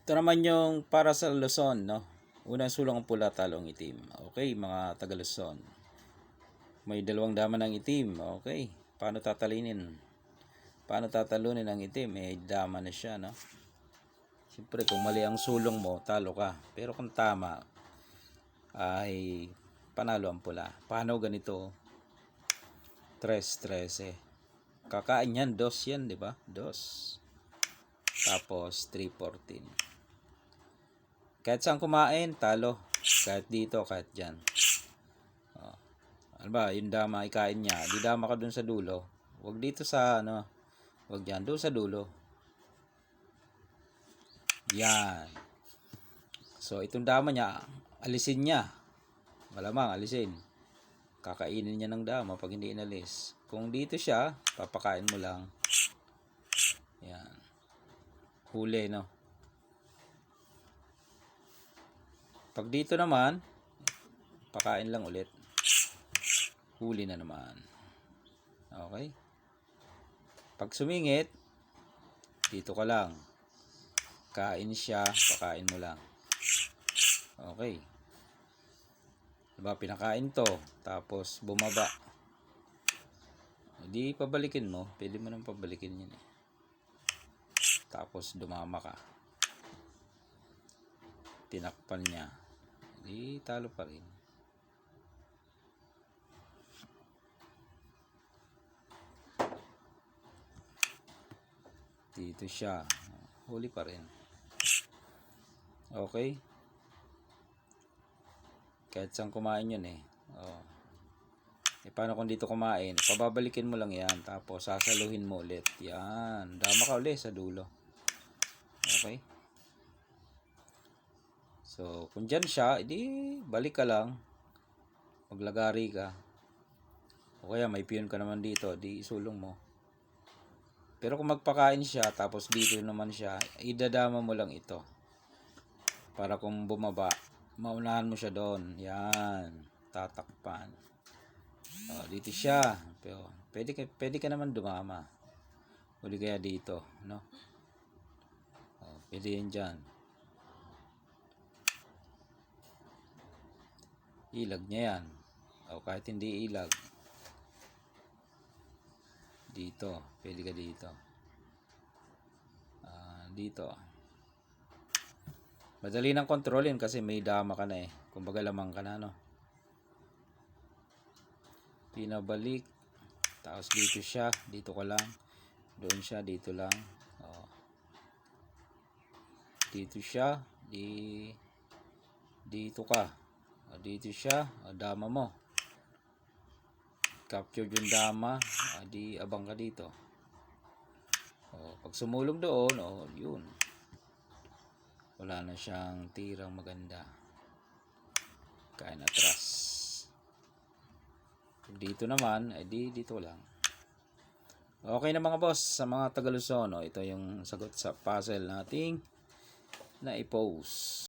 Ito naman yung para sa Luzon, no? Unang sulong ang pula, talong itim. Okay, mga taga Luzon. May dalawang dama ng itim. Okay, paano tatalinin? Paano tatalunin ang itim? Dama na siya, no? Siyempre, kung mali ang sulong mo, talo ka. Pero kung tama, ay panalo ang pula. Paano ganito? 3-13. Kakain yan, 2 yan, di ba? 2. Tapos 3-14. Kahit saan kumain, talo. Kahit dito, kahit dyan. Ano ba, yung dama ikain niya, di dama ka dun sa dulo. Huwag dito sa huwag dyan, doon sa dulo. Yan. So, itong dama niya, alisin niya. Malamang, alisin. Kakainin niya ng dama pag hindi inalis. Kung dito siya, papakain mo lang. Yan. Huli, no? Pag dito naman, pakain lang ulit. Huli na naman. Okay? Pag sumingit, dito ka lang. Kain siya, pakain mo lang. Okay. Diba, pinakain to, tapos bumaba. Hindi pabalikin mo, pwede mo nang pabalikin yun eh. Tapos dumama ka. Tinakpan niya. Hindi, talo pa rin. Dito siya. Huli pa rin. Okay? Kahit saan kumain yun eh. Paano kung dito kumain? Pababalikin mo lang yan. Tapos sasaluhin mo ulit. Yan. Dama ka ulit sa dulo. Okay? So, kung dyan siya, edi balik ka lang. Maglagari ka. O kaya may piyon ka naman dito, di isulong mo. Pero kung magpakain siya, tapos dito naman siya, idadama mo lang ito. Para kung bumaba, maunahan mo siya doon. Yan. Tatakpan. Dito siya. Pero, pwede ka naman dumama. O di kaya dito. No? Pwede yan dyan. Ilag niya yan. O kahit hindi ilag. Dito. Pwede ka dito. Dito. Madali nang kontrolin kasi may dama ka na eh. Kumbaga lamang ka na, no? Pinabalik. Tapos dito siya. Dito ka lang. Doon siya. Dito lang. Dito siya. Dito ka. Dito siya. Dama mo. Capture yung dama. Di abang ka dito. Pag sumulog doon, yun. Wala na siyang tirang maganda. Kain atras. Dito naman, dito lang. Okay na mga boss, sa mga taga Luzon, ito yung sagot sa puzzle nating na i-post.